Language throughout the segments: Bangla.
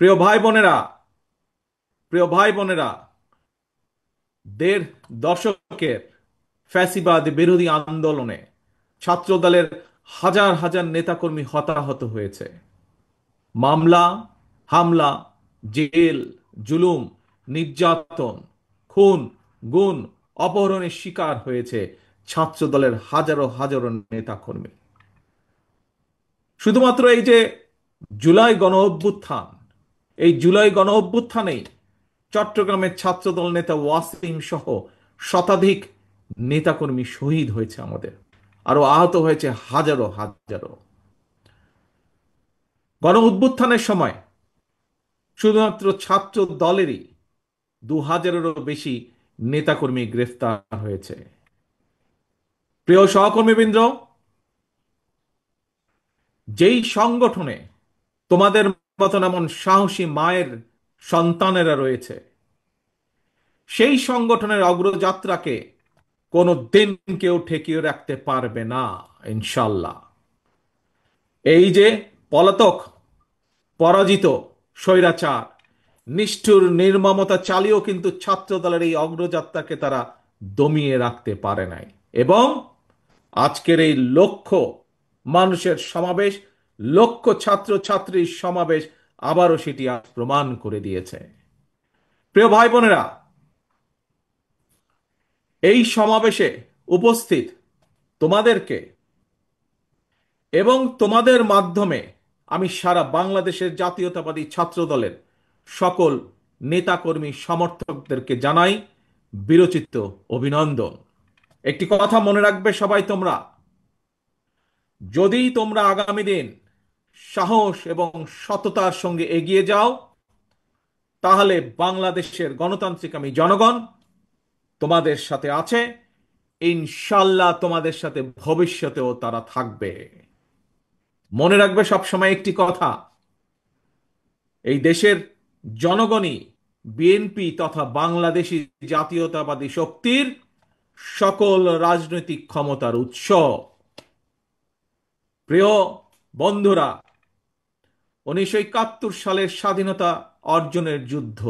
প্রিয় ভাই বোনেরা, প্রিয় ভাই বোনেরা, দেড় দশকের ফ্যাসিবাদ বিরোধী আন্দোলনে ছাত্রদলের হাজার হাজার নেতাকর্মী হতাহত হয়েছে। মামলা, হামলা, জেল, জুলুম, নির্যাতন, খুন, গুম, অপহরণের শিকার হয়েছে ছাত্রদলের হাজারো হাজারো নেতাকর্মী। শুধুমাত্র এই যে জুলাই গণ অভ্যুত্থান, এই জুলাই গণ অভ্যুত্থানেই চট্টগ্রামের ছাত্রদল নেতা ওয়াসিম সহ শতাধিক নেতাকর্মী শহীদ হয়েছে আমাদের, আরো আহত হয়েছে হাজারো হাজারো। গণ অভ্যুত্থানের সময় শুধুমাত্র ছাত্র দলেরই 2000-এরও বেশি নেতাকর্মী গ্রেফতার হয়েছে। প্রিয় সহকর্মীবৃন্দ, যেই সংগঠনে তোমাদের মতন এমন সাহসী মায়ের সন্তানেরা রয়েছে, সেই সংগঠনের অগ্রযাত্রাকে কোনো দিন কেউ ঠেকিয়ে রাখতে পারবে না, ইনশাল্লাহ। এই যে পলাতক, পরাজিত, স্বৈরাচার, নিষ্ঠুর নির্মমতা চালিয়েও কিন্তু ছাত্র দলের এই অগ্রযাত্রাকে তারা দমিয়ে রাখতে পারে নাই। এবং আজকের এই লক্ষ মানুষের সমাবেশ, লক্ষ ছাত্র ছাত্রীর সমাবেশ আবারও সেটি আজ প্রমাণ করে দিয়েছে। প্রিয় ভাই বোনেরা, এই সমাবেশে উপস্থিত তোমাদেরকে এবং তোমাদের মাধ্যমে আমি সারা বাংলাদেশের জাতীয়তাবাদী ছাত্র দলের সকল নেতাকর্মী সমর্থকদেরকে জানাই বিরচিত অভিনন্দন। একটি কথা মনে রাখবে সবাই তোমরা, যদি তোমরা আগামী দিন সাহস এবং সততার সঙ্গে এগিয়ে যাও, তাহলে বাংলাদেশের গণতান্ত্রিক আমি জনগণ তোমাদের সাথে আছে। ইনশাল্লাহ তোমাদের সাথে ভবিষ্যতেও তারা থাকবে। মনে রাখবে সবসময় একটি কথা, এই দেশের জনগণই বিএনপি তথা বাংলাদেশী জাতীয়তাবাদী শক্তির সকল রাজনৈতিক ক্ষমতার উৎস। প্রিয় বন্ধুরা, 1971 সালের স্বাধীনতা অর্জনের যুদ্ধ,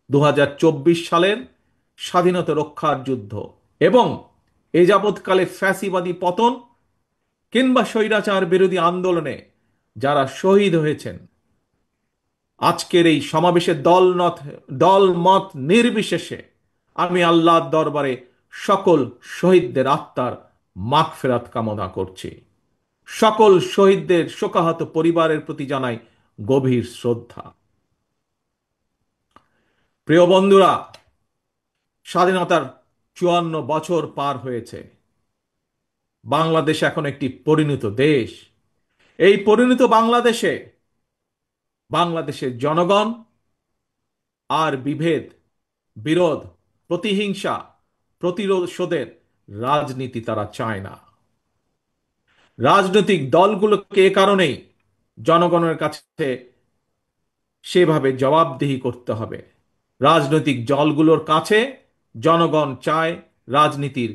2024 সালের স্বাধীনতা রক্ষার যুদ্ধ এবং এ যাবৎকালে ফ্যাসিবাদী পতন কিংবা স্বৈরাচার বিরোধী আন্দোলনে যারা শহীদ হয়েছেন, আজকের এই সমাবেশে দল মত নির্বিশেষে আমি আল্লাহর দরবারে সকল শহীদদের আত্মার মাগফিরাত কামনা করছি। সকল শহীদদের শোকাহত পরিবারের প্রতি জানাই গভীর শ্রদ্ধা। প্রিয় বন্ধুরা, স্বাধীনতার 54 বছর পার হয়েছে। বাংলাদেশ এখন একটি পরিণত দেশ। এই পরিণত বাংলাদেশে বাংলাদেশের জনগণ আর বিভেদ, বিরোধ, প্রতিহিংসা, প্রতিশোধের রাজনীতি তারা চায় না। রাজনৈতিক দলগুলোকে এ কারণেই জনগণের কাছে সেভাবে জবাবদিহি করতে হবে। রাজনৈতিক দলগুলোর কাছে জনগণ চায় রাজনীতির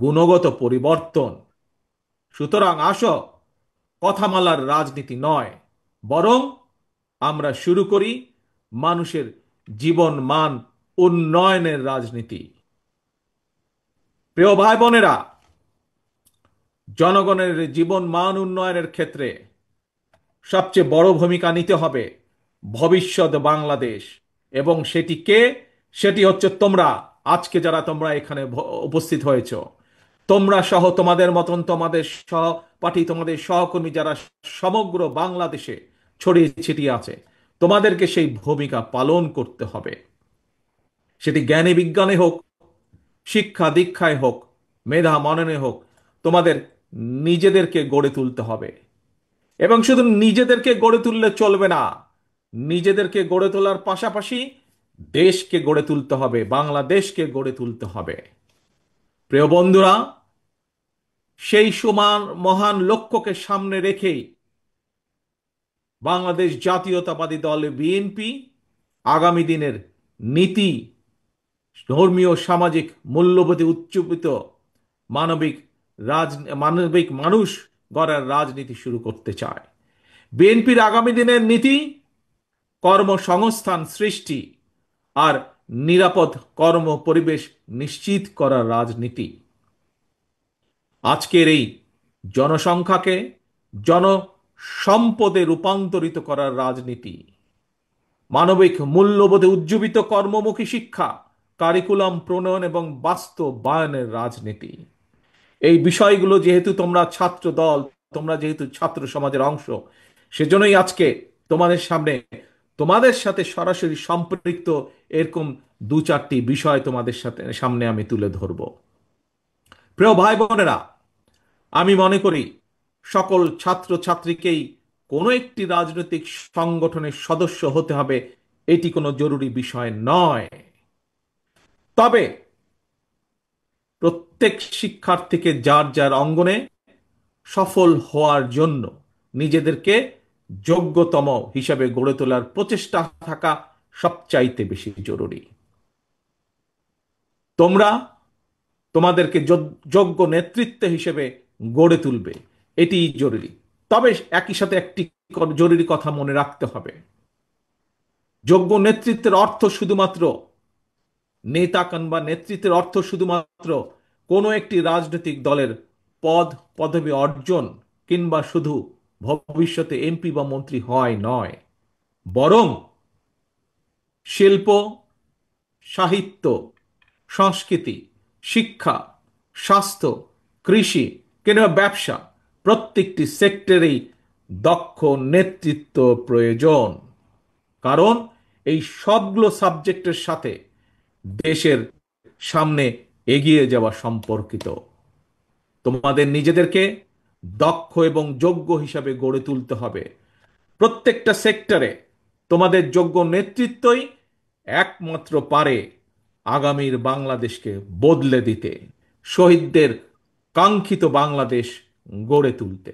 গুণগত পরিবর্তন। সুতরাং আসো, কথামালার রাজনীতি নয়, বরং আমরা শুরু করি মানুষের জীবন মান উন্নয়নের রাজনীতি। প্রিয় ভাই বোনেরা, জনগণের জীবন মান উন্নয়নের ক্ষেত্রে সবচেয়ে বড় ভূমিকা নিতে হবে ভবিষ্যৎ বাংলাদেশ। এবং সেটি কে? সেটি হচ্ছে তোমরা। আজকে যারা তোমরা এখানে উপস্থিত হয়েছ, তোমরা সহ তোমাদের মতন তোমাদের সহপাঠী, তোমাদের সহকর্মী যারা সমগ্র বাংলাদেশে ছড়িয়ে ছিটিয়ে আছে, তোমাদেরকে সেই ভূমিকা পালন করতে হবে। সেটি জ্ঞানে বিজ্ঞানে হোক, শিক্ষা দীক্ষায় হোক, মেধা মননে হোক, তোমাদের নিজেদেরকে গড়ে তুলতে হবে। এবং শুধু নিজেদেরকে গড়ে তুললে চলবে না, নিজেদেরকে গড়ে তোলার পাশাপাশি দেশকে গড়ে তুলতে হবে, বাংলাদেশকে গড়ে তুলতে হবে। প্রিয় বন্ধুরা, সেই সমান মহান লক্ষ্যকে সামনে রেখেই বাংলাদেশ জাতীয়তাবাদী দল বিএনপি আগামী দিনের নীতি, ধর্মীয় সামাজিক মূল্যবোধে উচ্চীবিত মানবিক মানবিক মানুষ গড়ার রাজনীতি শুরু করতে চায়। বিএনপির আগামী দিনের নীতি কর্মসংস্থান সৃষ্টি আর নিরাপদ কর্ম পরিবেশ নিশ্চিত করার রাজনীতি। আজকের এই জনসংখ্যাকে জনসম্পদে রূপান্তরিত করার রাজনীতি, মানবিক মূল্যবোধে উজ্জীবিত কর্মমুখী শিক্ষা, কারিকুলাম প্রণয়ন এবং বাস্তবায়নের রাজনীতি। এই বিষয়গুলো যেহেতু তোমরা ছাত্র দল, তোমরা যেহেতু ছাত্র সমাজের অংশ, সেজন্যই আজকে তোমাদের সামনে, তোমাদের সাথে সরাসরি সম্পৃক্ত এরকম দু চারটি বিষয় তোমাদের সামনে আমি তুলে ধরব। প্রিয় ভাই বোনেরা, আমি মনে করি সকল ছাত্র ছাত্রীকেই কোনো একটি রাজনৈতিক সংগঠনের সদস্য হতে হবে, এটি কোনো জরুরি বিষয় নয়। তবে প্রত্যেক শিক্ষার্থীকে যার যার অঙ্গনে সফল হওয়ার জন্য নিজেদেরকে যোগ্যতম হিসাবে গড়ে তোলার প্রচেষ্টা থাকা সবচাইতে বেশি জরুরি। তোমরা তোমাদেরকে যোগ্য নেতৃত্ব হিসেবে গড়ে তুলবে, এটি জরুরি। তবে একই সাথে একটি জরুরি কথা মনে রাখতে হবে, যোগ্য নেতৃত্বের অর্থ শুধুমাত্র নেতা কিংবা নেতৃত্বের অর্থ শুধুমাত্র কোনো একটি রাজনৈতিক দলের পদ পদবি অর্জন কিংবা শুধু ভবিষ্যতে এমপি বা মন্ত্রী হয় নয়, বরং শিল্প, সাহিত্য, সংস্কৃতি, শিক্ষা, স্বাস্থ্য, কৃষি কিংবা ব্যবসা, প্রত্যেকটি সেক্টরেই দক্ষ নেতৃত্ব প্রয়োজন। কারণ এই সবগুলো সাবজেক্টের সাথে দেশের সামনে এগিয়ে যাওয়া সম্পর্কিত। তোমাদের নিজেদেরকে দক্ষ এবং যোগ্য হিসাবে গড়ে তুলতে হবে। প্রত্যেকটা সেক্টরে তোমাদের যোগ্য নেতৃত্বই একমাত্র পারে আগামীর বাংলাদেশকে বদলে দিতে, শহীদদের কাঙ্ক্ষিত বাংলাদেশ গড়ে তুলতে।